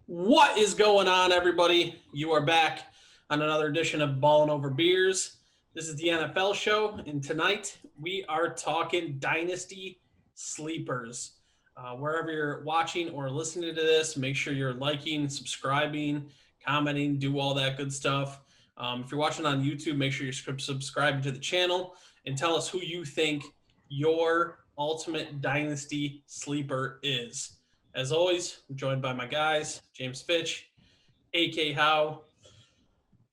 What is going on, everybody? You are back on another edition of Ballin Over Beers. This is the NFL show, and tonight we are talking Dynasty sleepers. Wherever you're watching or listening to this, make sure you're liking, subscribing, commenting, do all that good stuff. If you're watching on YouTube, make sure you're subscribing to the channel and tell us who you think your ultimate Dynasty sleeper is. As always, I'm joined by my guys, James Fitch, AK Howe.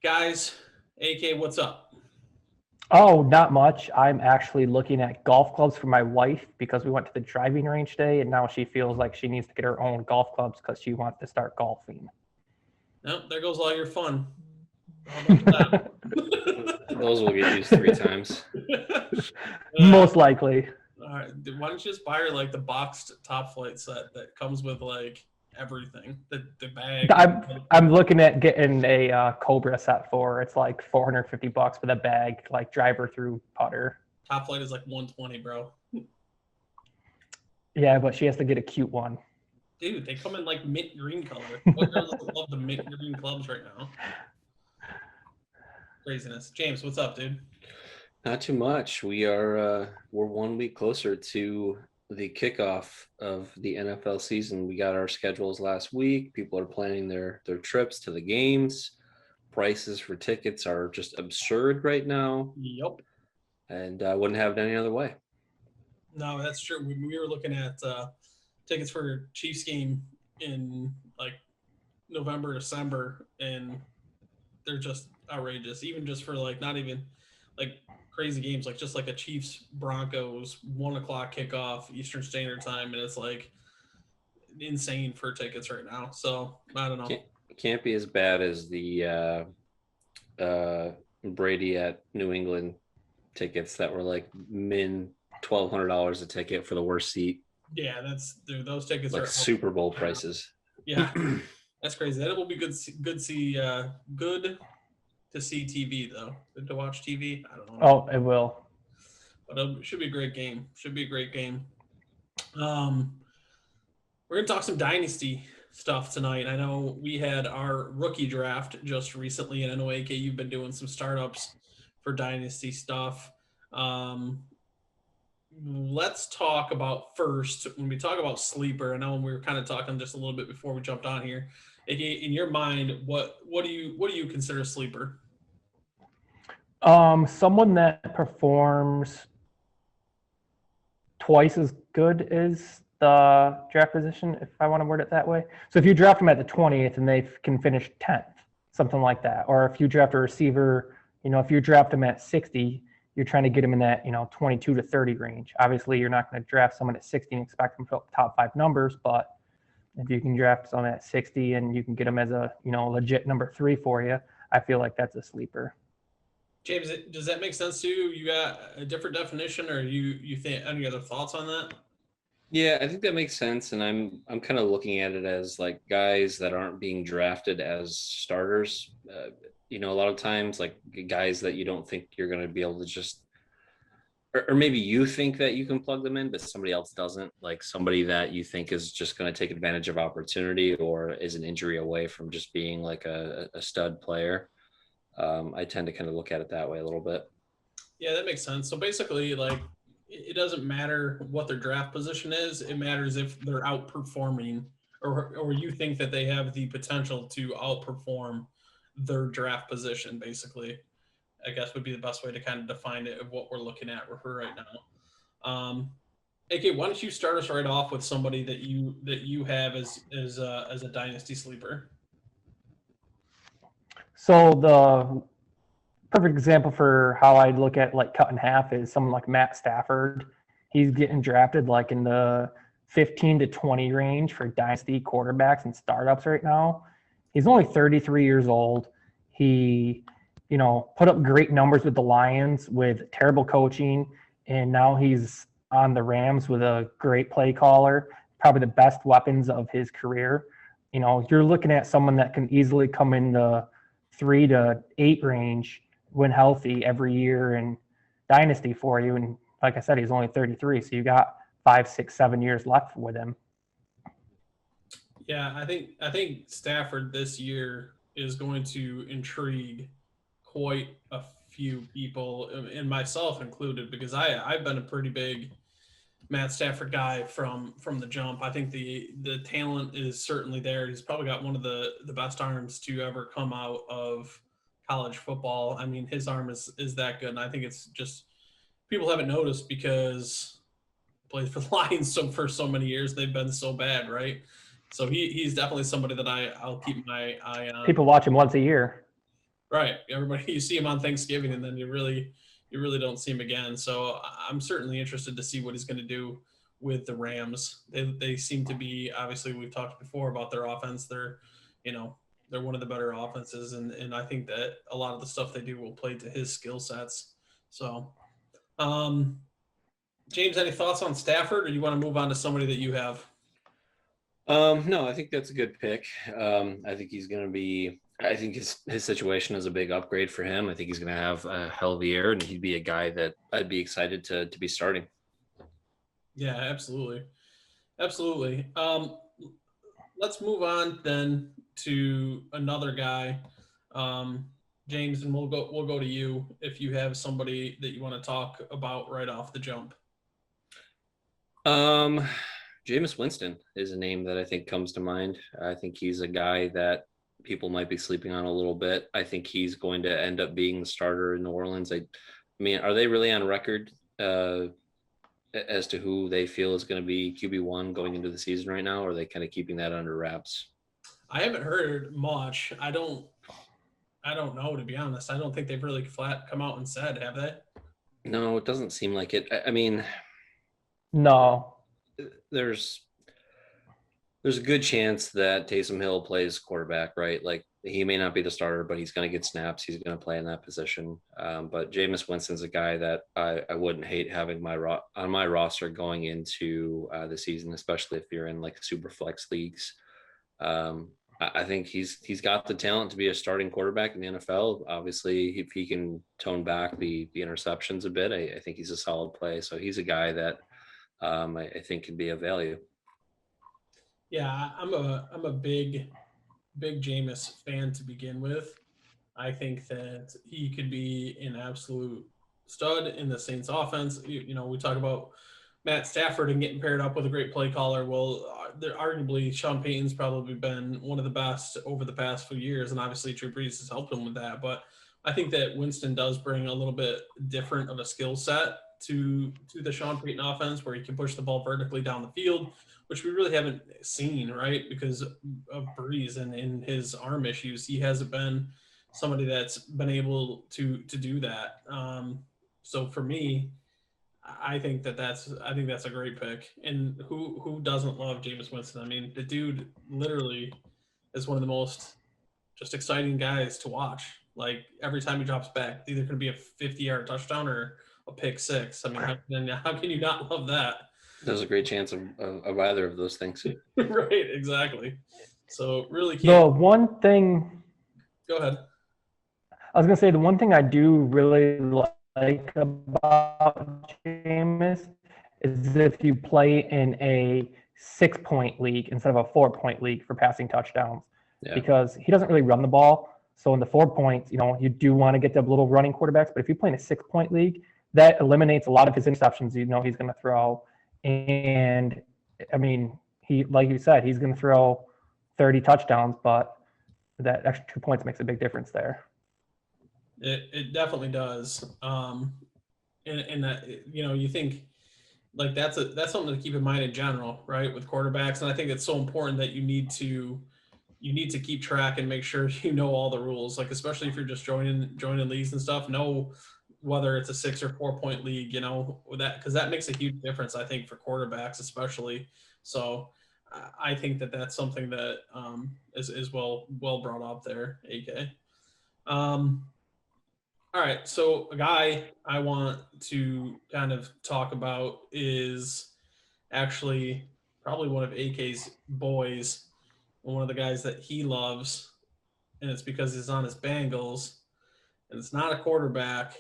Guys, AK, what's up? Oh, not much. I'm actually looking at golf clubs for my wife because we went to the driving range today, and now she feels like she needs to get her own golf clubs because she wants to start golfing. Nope, there goes all your fun. Those will get used 3 times. Most likely. All right, why don't you just buy her like the boxed top flight set that comes with like everything, the bag. I'm looking at getting a Cobra set for her. It's like $450 for the bag, like driver through putter. Top flight is like $120, bro. Yeah, but she has to get a cute one. Dude, they come in like mint green color. What girls love the mint green clubs right now? Craziness. James, what's up, dude? Not too much. We're 1 week closer to the kickoff of the NFL season. We got our schedules last week. People are planning their trips to the games. Prices for tickets are just absurd right now. Yep. And I wouldn't have it any other way. No, that's true. We were looking at tickets for Chiefs game in like November, December, and they're just outrageous. Even just for like not even like crazy games, like just like a Chiefs Broncos 1:00 kickoff Eastern Standard Time, and it's like insane for tickets right now. So I don't know. Can't be as bad as the Brady at New England tickets that were like $1,200 a ticket for the worst seat. Yeah, those tickets like are Super Bowl prices. Yeah, that's crazy. That will be good to see TV though. Good to watch TV. I don't know. Oh, it will. But it should be a great game. We're gonna talk some Dynasty stuff tonight. I know we had our rookie draft just recently, and I know AK, you've been doing some startups for Dynasty stuff. Let's talk about first when we talk about sleeper. I know we were kind of talking just a little bit before we jumped on here. AK, in your mind, what do you consider sleeper? Someone that performs twice as good as the draft position, if I want to word it that way. So if you draft them at the 20th and they can finish 10th, something like that. Or if you draft a receiver, if you draft them at 60, you're trying to get them in that, 22 to 30 range. Obviously, you're not going to draft someone at 60 and expect them to put top 5 numbers, but if you can draft someone at 60 and you can get them as a, legit number 3 for you, I feel like that's a sleeper. James, does that make sense to you? You got a different definition, or you think any other thoughts on that? Yeah, I think that makes sense, and I'm kind of looking at it as like guys that aren't being drafted as starters. A lot of times like guys that you don't think you're going to be able to just, or maybe you think that you can plug them in, but somebody else doesn't. Like somebody that you think is just going to take advantage of opportunity or is an injury away from just being like a stud player. I tend to kind of look at it that way a little bit. Yeah, that makes sense. So basically, like, it doesn't matter what their draft position is. It matters if they're outperforming or you think that they have the potential to outperform their draft position, basically, I guess would be the best way to kind of define it of what we're looking at right now. AK, why don't you start us right off with somebody that you have as a dynasty sleeper? So the perfect example for how I look at like cut in half is someone like Matt Stafford. He's getting drafted like in the 15 to 20 range for dynasty quarterbacks and startups right now. He's only 33 years old. He, put up great numbers with the Lions with terrible coaching, and now he's on the Rams with a great play caller, probably the best weapons of his career. You're looking at someone that can easily come in the 3 to 8 range when healthy every year and dynasty for you. And like I said, he's only 33, so you got 5, 6, 7 years left with him. Yeah, I think Stafford this year is going to intrigue quite a few people, and myself included, because I've been a pretty big Matt Stafford guy from the jump. I think the talent is certainly there. He's probably got one of the best arms to ever come out of college football. I mean, his arm is that good, and I think it's just people haven't noticed because he played for the Lions for so many years. They've been so bad, right? So he's definitely somebody that I'll keep my eye on. People watch him once a year. Right. Everybody, you see him on Thanksgiving, and then you really don't see him again. So I'm certainly interested to see what he's going to do with the Rams. They seem to be, obviously, we've talked before about their offense. They're one of the better offenses, and I think that a lot of the stuff they do will play to his skill sets. So, James, any thoughts on Stafford, or you want to move on to somebody that you have? No, I think that's a good pick. I think he's going to be. I think his situation is a big upgrade for him. I think he's going to have a hell of a year, and he'd be a guy that I'd be excited to be starting. Yeah, absolutely. Let's move on then to another guy, James, and we'll go to you if you have somebody that you want to talk about right off the jump. Jameis Winston is a name that I think comes to mind. I think he's a guy that people might be sleeping on a little bit. I think he's going to end up being the starter in New Orleans. I mean, are they really on record as to who they feel is going to be QB1 going into the season right now, or are they kind of keeping that under wraps? I haven't heard much. I don't know, to be honest. I don't think they've really flat come out and said, have they? No, it doesn't seem like it. I mean, no. There's a good chance that Taysom Hill plays quarterback, right? Like, he may not be the starter, but he's going to get snaps. He's going to play in that position. But Jameis Winston's a guy that I wouldn't hate having on my roster going into the season, especially if you're in like super flex leagues. I think he's got the talent to be a starting quarterback in the NFL. Obviously, if he can tone back the interceptions a bit, I think he's a solid play. So he's a guy that I think can be of value. Yeah, I'm a big Jameis fan to begin with. I think that he could be an absolute stud in the Saints offense. We talk about Matt Stafford and getting paired up with a great play caller. Well, arguably Sean Payton's probably been one of the best over the past few years, and obviously Drew Brees has helped him with that. But I think that Winston does bring a little bit different of a skill set to the Sean Payton offense, where he can push the ball vertically down the field, which we really haven't seen, right? Because of Brees and in his arm issues, he hasn't been somebody that's been able to do that. So for me, I think that's a great pick. And who doesn't love Jameis Winston? I mean, the dude literally is one of the most just exciting guys to watch. Like, every time he drops back, it's either going to be a 50-yard touchdown or a pick six. I mean, how can you not love that? There's a great chance of either of those things. Right, exactly. So really can't. The one thing. Go ahead. I was going to say, the one thing I do really like about Jameis is if you play in a 6-point league instead of a 4-point league for passing touchdowns, because he doesn't really run the ball. So in the 4 points, you do want to get the little running quarterbacks, but if you play in a 6-point league, that eliminates a lot of his interceptions. He's going to throw. And I mean, like you said, he's going to throw 30 touchdowns, but that extra 2 points makes a big difference there. It definitely does. And that, you think like that's something to keep in mind in general, right? With quarterbacks. And I think it's so important that you need to keep track and make sure you know all the rules, like, especially if you're just joining leagues and stuff, know whether it's a 6 or 4 point league, because that makes a huge difference, I think, for quarterbacks especially. So I think that that's something that is well brought up there, AK. All right, so a guy I want to kind of talk about is actually probably one of AK's boys, and one of the guys that he loves, and it's because he's on his Bengals, and it's not a quarterback,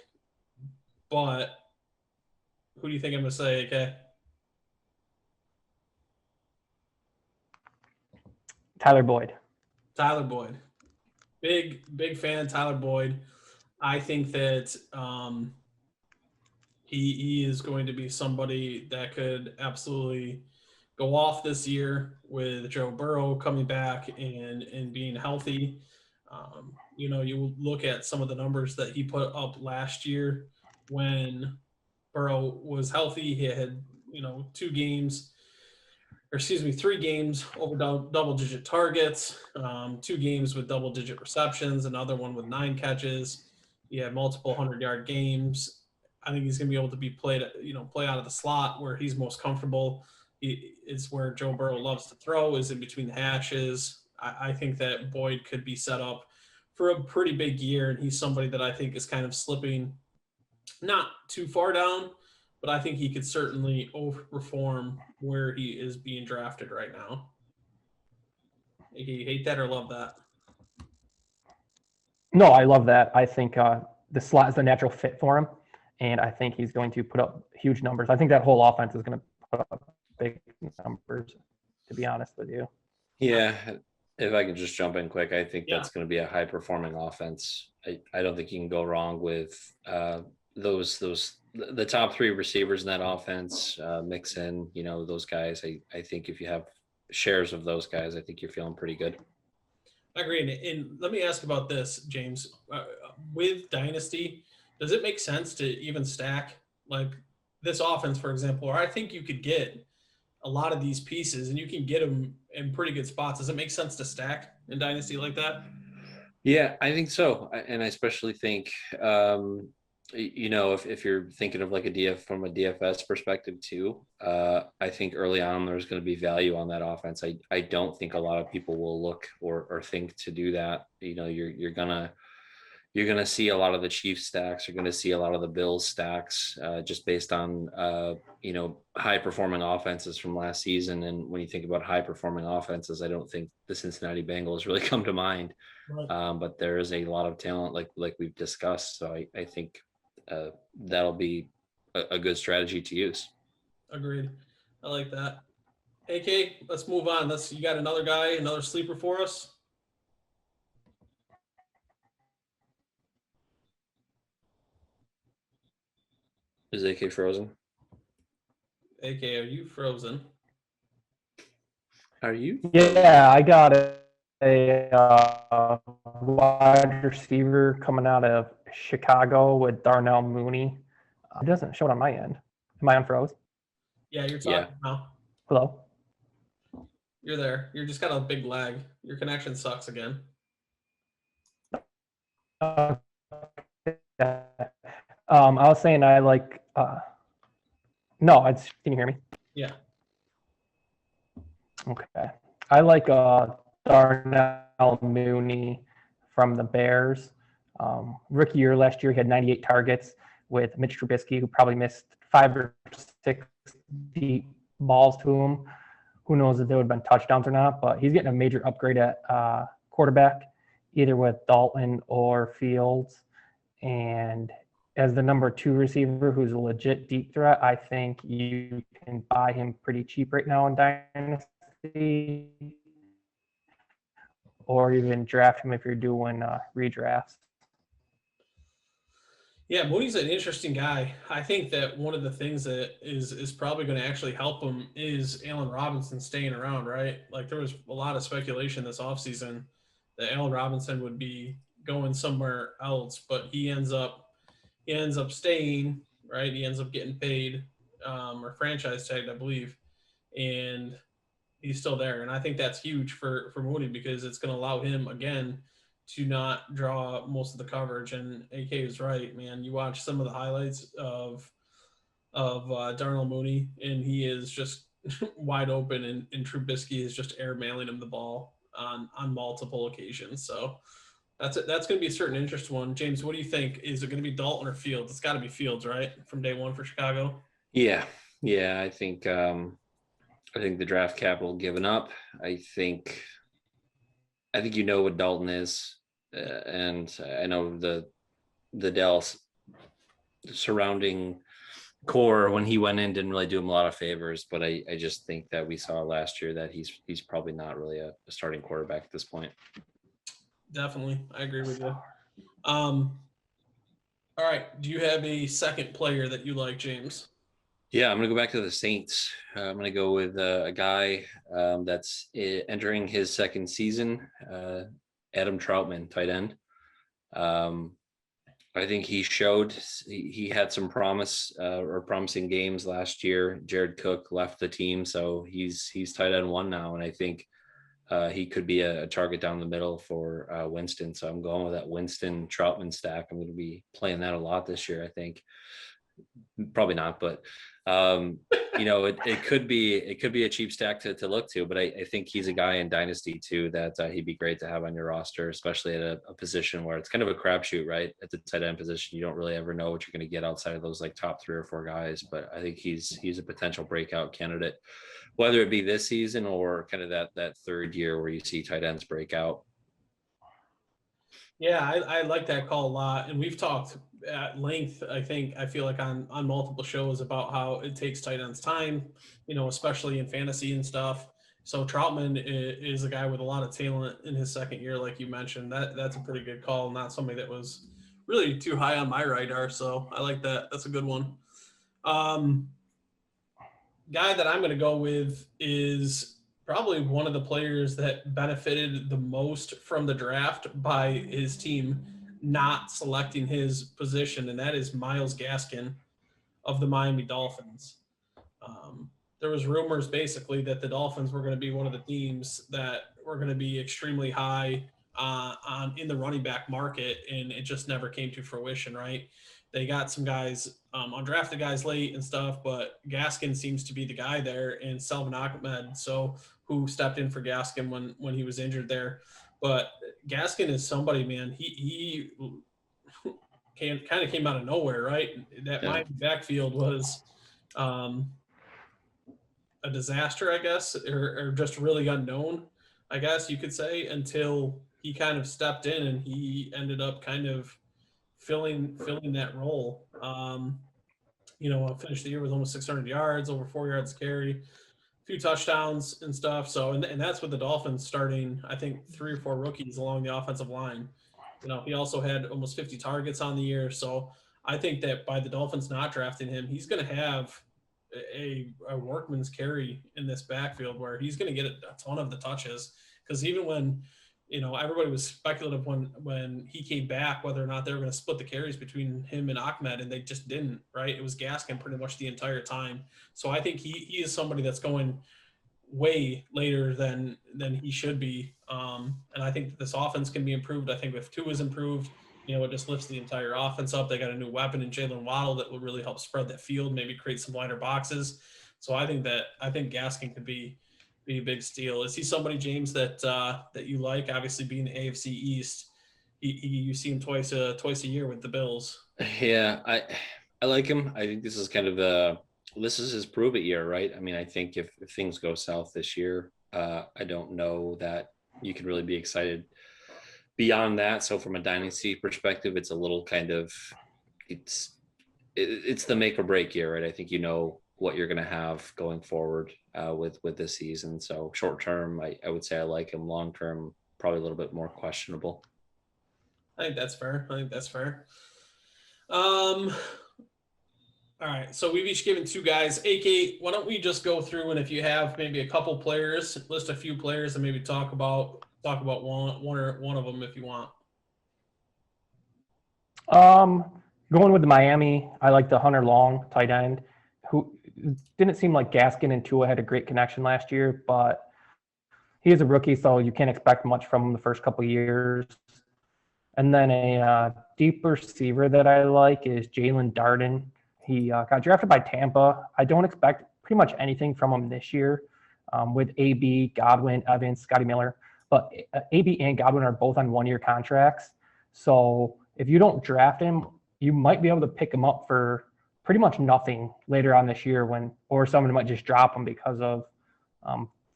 but Who do you think I'm going to say, AK? Tyler Boyd. Tyler Boyd. Big fan of Tyler Boyd. I think that he is going to be somebody that could absolutely go off this year with Joe Burrow coming back and being healthy. You look at some of the numbers that he put up last year when Burrow was healthy. He had 3 games over double-digit targets, 2 games with double-digit receptions, another one with 9 catches. He had multiple 100-yard games. I think he's going to be able to be play out of the slot where he's most comfortable. It's where Joe Burrow loves to throw, is in between the hashes. I think that Boyd could be set up for a pretty big year, and he's somebody that I think is kind of slipping not too far down, but I think he could certainly overperform where he is being drafted right now. You hate that or love that? No, I love that. I think the slot is the natural fit for him, and I think he's going to put up huge numbers. I think that whole offense is going to put up big numbers, to be honest with you. Yeah, if I can just jump in quick, I think that's going to be a high-performing offense. I don't think you can go wrong with the top 3 receivers in that offense. Mix in, those guys. I think if you have shares of those guys, I think you're feeling pretty good. I agree. And let me ask about this, James. With Dynasty, does it make sense to even stack like this offense, for example? Or I think you could get a lot of these pieces and you can get them in pretty good spots. Does it make sense to stack in Dynasty like that? Yeah, I think so. And I especially think, if you're thinking of like from a DFS perspective too, I think early on there's going to be value on that offense. I don't think a lot of people will look or think to do that. You're gonna see a lot of the Chiefs stacks. You're gonna see a lot of the Bills stacks, just based on high performing offenses from last season. And when you think about high performing offenses, I don't think the Cincinnati Bengals really come to mind. Right. But there is a lot of talent, like we've discussed. So I think that'll be a good strategy to use. Agreed. I like that. AK, let's move on. You got another guy, another sleeper for us? Is AK frozen? AK, are you frozen? Are you? Yeah, I got a wide receiver coming out of Chicago with Darnell Mooney. It doesn't show it on my end. Am I on froze? Yeah, you're talking now. Hello? You're there. You're just got a big lag. Your connection sucks again. I was saying I like no, can you hear me? Yeah. Okay. I like Darnell Mooney from the Bears. Rookie year last year, he had 98 targets with Mitch Trubisky, who probably missed 5 or 6 deep balls to him. Who knows if they would have been touchdowns or not, but he's getting a major upgrade at quarterback, either with Dalton or Fields. And as the number 2 receiver who's a legit deep threat, I think you can buy him pretty cheap right now in Dynasty, or even draft him if you're doing redrafts. Yeah, Mooney's an interesting guy. I think that one of the things that is probably going to actually help him is Allen Robinson staying around, right? Like there was a lot of speculation this offseason that Allen Robinson would be going somewhere else, but he ends up staying, right? He ends up getting paid or franchise tagged, I believe, and he's still there. And I think that's huge for Mooney because it's going to allow him again to not draw most of the coverage. And AK is right, man. You watch some of the highlights of Darnell Mooney, and he is just wide open, and Trubisky is just airmailing him the ball on multiple occasions. So that's going to be a certain interest one. James, what do you think? Is it going to be Dalton or Fields? It's got to be Fields, right? From day one for Chicago. Yeah. I think the draft capital given up. I think what Dalton is, and I know the Dallas surrounding core when he went in didn't really do him a lot of favors, but I just think that we saw last year that he's probably not really a starting quarterback at this point. Definitely. I agree with you. All right. Do you have a second player that you like, James? Yeah, I'm going to go back to the Saints. I'm going to go with a guy that's entering his second season, Adam Troutman, tight end. I think he showed he had some promising games last year. Jared Cook left the team, so he's tight end one now, and I think he could be a target down the middle for Winston. So I'm going with that Winston Troutman stack. I'm going to be playing that a lot this year, I think. Probably not, but it could be a cheap stack to look to, but I think he's a guy in Dynasty too that he'd be great to have on your roster, especially at a position where it's kind of a crapshoot, right? At the tight end position, you don't really ever know what you're going to get outside of those like top 3 or 4 guys, but I think he's a potential breakout candidate, whether it be this season or kind of that third year where you see tight ends break out. Yeah, I like that call a lot, and we've talked at length. I feel like on multiple shows about how it takes tight ends time, especially in fantasy and stuff. So Troutman is a guy with a lot of talent in his second year, like you mentioned. That's a pretty good call, not somebody that was really too high on my radar. So I like that. That's a good one. Guy that I'm going to go with is probably one of the players that benefited the most from the draft by his team not selecting his position, and that is Myles Gaskin of the Miami Dolphins. There was rumors basically that the Dolphins were going to be one of the teams that were going to be extremely high in the running back market, and it just never came to fruition, right? They got some guys, undrafted guys late and stuff, but Gaskin seems to be the guy there, and Selvin Ahmed, who stepped in for Gaskin when he was injured there. But Gaskin is somebody, man. He kind of came out of nowhere, right? That Miami backfield was a disaster, I guess, or just really unknown, I guess you could say, until he kind of stepped in and he ended up kind of filling that role. Finished the year with almost 600 yards, over 4 yards carry, a few touchdowns and stuff. So, and that's with the Dolphins starting, I think, 3 or 4 rookies along the offensive line. He also had almost 50 targets on the year. So I think that by the Dolphins not drafting him, he's going to have a workman's carry in this backfield where he's going to get a ton of the touches. Because even when, everybody was speculative when he came back, whether or not they were going to split the carries between him and Ahmed, and they just didn't, right? It was Gaskin pretty much the entire time. So I think he is somebody that's going way later than he should be. And I think that this offense can be improved. I think if Tua is improved, it just lifts the entire offense up. They got a new weapon in Jalen Waddle that will really help spread that field, maybe create some wider boxes. So I think Gaskin could be a big steal. Is he somebody, James, that you like? Obviously, being the AFC East, you see him twice a year with the Bills. Yeah, I like him. I think this is kind of this is his prove it year, right? I mean, I think if things go south this year, I don't know that you can really be excited beyond that. So from a dynasty perspective, it's a little kind of it's the make or break year, right? I think what you're going to have going forward with this season. So short term, I would say I like him. Long term, probably a little bit more questionable. I think that's fair. All right, so we've each given 2 guys. AK, why don't we just go through, and if you have maybe a couple players, list a few players, and maybe talk about one of them if you want. Going with Miami, I like the Hunter Long tight end, who didn't seem like Gaskin and Tua had a great connection last year, but he is a rookie, so you can't expect much from him the first couple of years. And then a deep receiver that I like is Jalen Darden. He got drafted by Tampa. I don't expect pretty much anything from him this year with AB, Godwin, Evans, Scotty Miller. But AB and Godwin are both on 1-year contracts. So if you don't draft him, you might be able to pick him up for pretty much nothing later on this year or someone might just drop him because of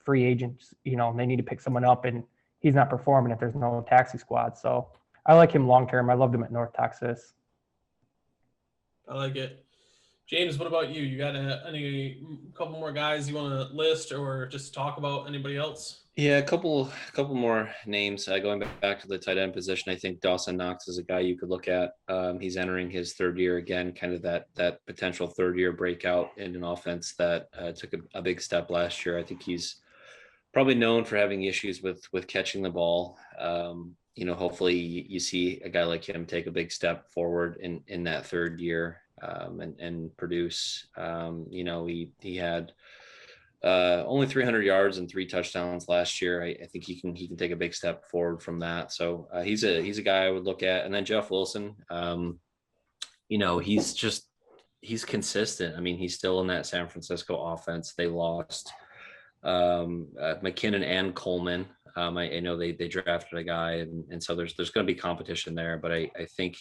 free agents. They need to pick someone up and he's not performing if there's no taxi squad. So I like him long term. I loved him at North Texas. I like it. James, what about you? You got any couple more guys you want to list, or just talk about anybody else? Yeah, a couple more names. Going back to the tight end position, I think Dawson Knox is a guy you could look at. He's entering his third year again, kind of that potential third year breakout in an offense that took a big step last year. I think he's probably known for having issues with catching the ball. Hopefully you see a guy like him take a big step forward in that third year and produce. He had only 300 yards and 3 touchdowns last year. I think he can take a big step forward from that. So he's a guy I would look at. And then Jeff Wilson, he's consistent. I mean, he's still in that San Francisco offense. They lost McKinnon and Coleman. I know they drafted a guy, and so there's going to be competition there. But I think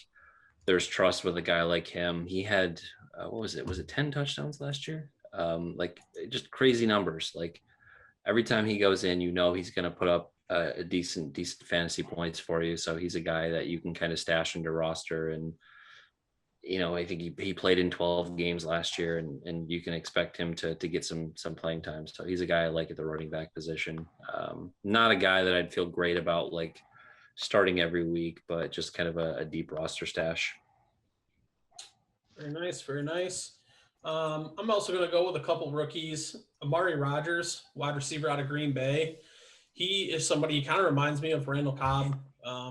there's trust with a guy like him. He had what was it? Was it 10 touchdowns last year? Just crazy numbers. Like every time he goes in, he's going to put up a decent fantasy points for you. So he's a guy that you can kind of stash into roster. And I think he played in 12 games last year, and you can expect him to get some playing time. So he's a guy I like at the running back position. Not a guy that I'd feel great about like starting every week, but just kind of a deep roster stash. Very nice, very nice. I'm also going to go with a couple rookies. Amari Rodgers, wide receiver out of Green Bay. He is somebody, he kind of reminds me of Randall Cobb.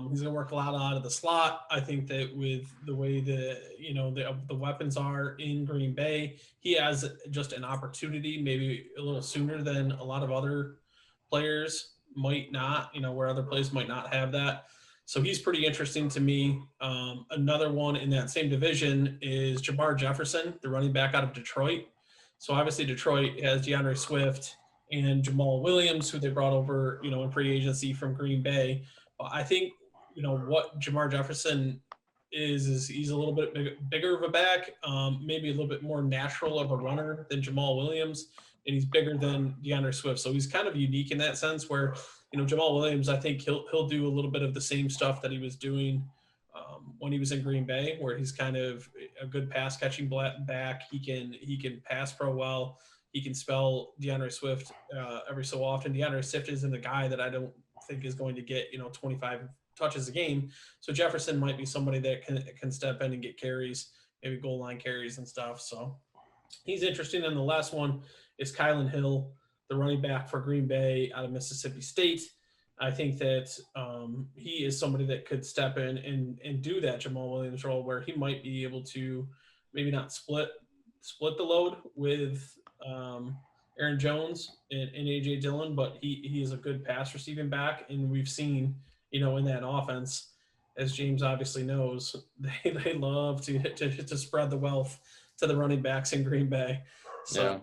He's going to work a lot out of the slot. I think that with the way the weapons are in Green Bay, he has just an opportunity, maybe a little sooner than a lot of other players might not, where other players might not have that. So he's pretty interesting to me. Another one in that same division is Jabar Jefferson, the running back out of Detroit. So obviously Detroit has DeAndre Swift and Jamal Williams, who they brought over, in free agency from Green Bay. I think, what Jabar Jefferson is he's a little bit bigger of a back, maybe a little bit more natural of a runner than Jamal Williams, and he's bigger than DeAndre Swift. So he's kind of unique in that sense where, Jamal Williams, I think he'll do a little bit of the same stuff that he was doing when he was in Green Bay, where he's kind of a good pass catching back. He can pass pro well. He can spell DeAndre Swift every so often. DeAndre Swift isn't the guy that I don't think is going to get 25 touches a game. So Jefferson might be somebody that can step in and get carries, maybe goal line carries and stuff. So he's interesting. And the last one is Kylan Hill, the running back for Green Bay out of Mississippi State. I think that he is somebody that could step in and do that Jamal Williams role where he might be able to maybe not split the load with Aaron Jones and A.J. Dillon, but he is a good pass receiving back. And we've seen, in that offense, as James obviously knows, they love to spread the wealth to the running backs in Green Bay. So,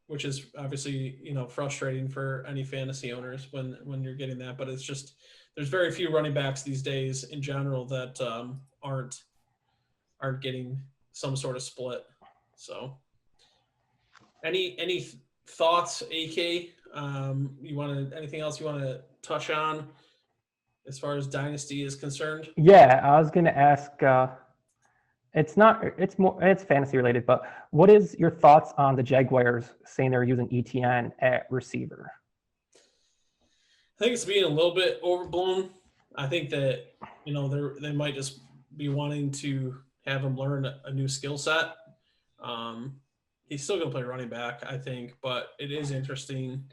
which is obviously, frustrating for any fantasy owners when you're getting that. But it's just there's very few running backs these days in general that aren't getting some sort of split. So any thoughts, AK? Anything else you want to touch on as far as Dynasty is concerned? Yeah, I was going to ask. It's fantasy related, but what is your thoughts on the Jaguars saying they're using ETN at receiver? I think it's being a little bit overblown. I think that they might just be wanting to have him learn a new skill set. He's still going to play running back, I think, but it is interesting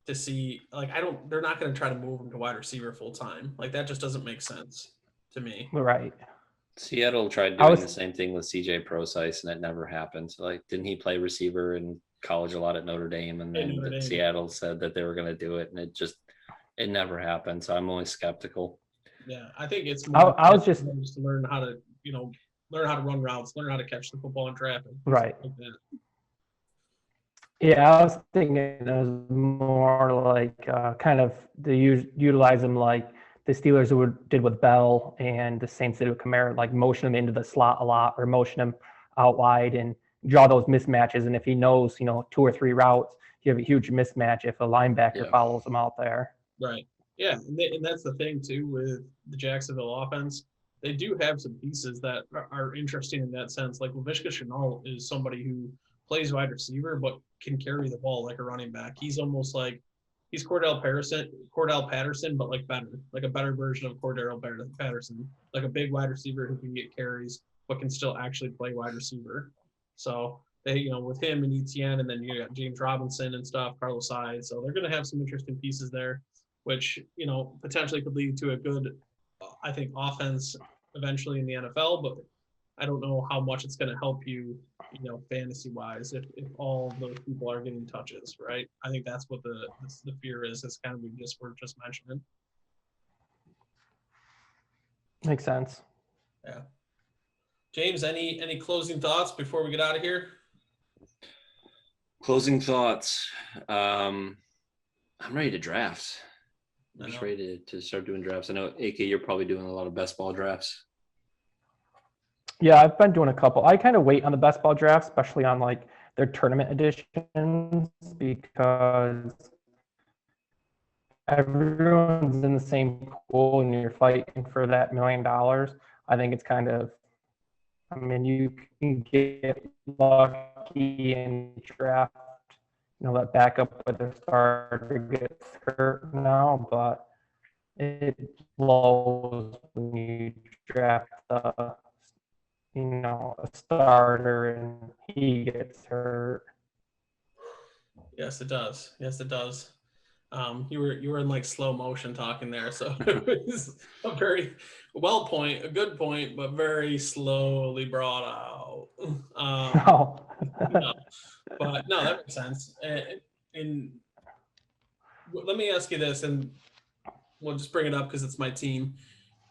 to see. They're not going to try to move him to wide receiver full time. Like that just doesn't make sense to me. Right. Seattle tried doing the same thing with CJ Prosise, and it never happened. So, didn't he play receiver in college a lot at Notre Dame? And then Seattle said that they were going to do it, and it never happened. So I'm always skeptical. Yeah, I think it's more. I was just to learn how to, learn how to run routes, learn how to catch the football in traffic. Right. Like that. Yeah, I was thinking it was more like kind of to utilize him like the Steelers did with Bell and the Saints did with Kamara, like motion him into the slot a lot or motion him out wide and draw those mismatches. And if he knows, 2 or 3 routes, you have a huge mismatch if a linebacker follows him out there. Right. Yeah, and that's the thing too with the Jacksonville offense. they do have some pieces that are interesting in that sense. Like Laviska Shenault is somebody who plays wide receiver but can carry the ball like a running back. He's almost like he's Cordell Patterson, but like better, like a better version of Cordell Patterson, like a big wide receiver who can get carries but can still actually play wide receiver. So they, with him and Etienne, and then you got James Robinson and stuff, Carlos Hyde. So they're going to have some interesting pieces there, which, potentially could lead to a good, I think, offense eventually in the NFL. But I don't know how much it's going to help you, fantasy wise, if all those people are getting touches, right? I think that's what the fear is kind of we're just mentioning. Makes sense. Yeah. James, any closing thoughts before we get out of here? Closing thoughts. I'm ready to draft. I'm just ready to start doing drafts. I know, AK, you're probably doing a lot of best ball drafts. Yeah, I've been doing a couple. I kind of wait on the best ball drafts, especially on like their tournament editions, because everyone's in the same pool and you're fighting for that $1 million. I think it's kind of, you can get lucky and draft, that backup with the starter gets hurt now, but it blows when you draft a starter and he gets hurt. Yes, it does. You were in like slow motion talking there, so it was a very a good point, but very slowly brought out. No, but no, that makes sense. And let me ask you this, and we'll just bring it up because it's my team.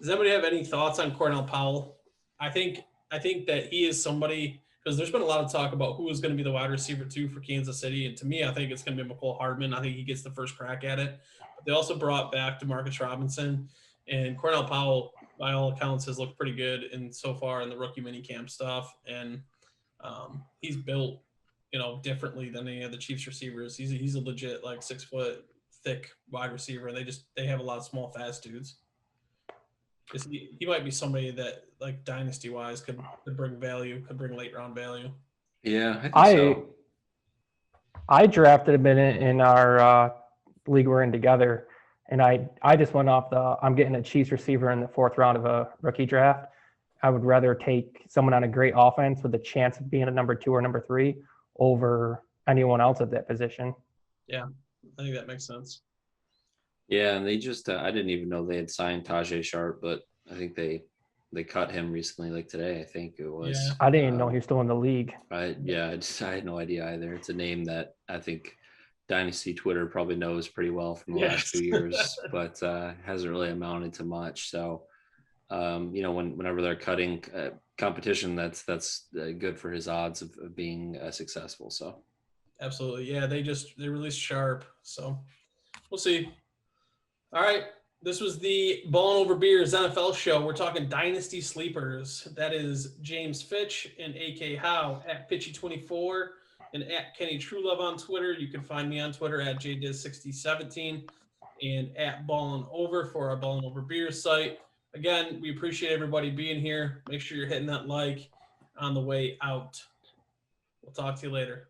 Does anybody have any thoughts on Cornell Powell? I think that he is somebody, because there's been a lot of talk about who is going to be the wide receiver 2 for Kansas City. And to me, I think it's going to be McCole Hardman. I think he gets the first crack at it. But they also brought back Demarcus Robinson. And Cornell Powell, by all accounts, has looked pretty good so far in the rookie minicamp stuff. And he's built, differently than any of the Chiefs receivers. He's a legit, like, 6 foot thick wide receiver. And they have a lot of small, fast dudes. He might be somebody that, like, dynasty wise, could bring value, could bring late round value. Yeah, I think so. I drafted a minute in our league we're in together, and I just went off I'm getting a Chiefs receiver in the 4th round of a rookie draft. I would rather take someone on a great offense with a chance of being a number 2 or number 3 over anyone else at that position. Yeah, I think that makes sense. Yeah, and they just I didn't even know they had signed Tajay Sharp, but I think they cut him recently, like today, I think it was. Yeah. I didn't even know he was still in the league. I had no idea either. It's a name that I think Dynasty Twitter probably knows pretty well from the last 2 years, but hasn't really amounted to much. So, whenever they're cutting competition, that's good for his odds of being successful. So, absolutely, yeah. They released Sharp, so we'll see. All right. This was the Ballin' Over Beers NFL show. We're talking Dynasty Sleepers. That is James Fitch and AK Howe at Pitchy24 and at Kenny Truelove on Twitter. You can find me on Twitter at JDiz6017 and at Ballin' Over for our Ballin' Over Beers site. Again, we appreciate everybody being here. Make sure you're hitting that like on the way out. We'll talk to you later.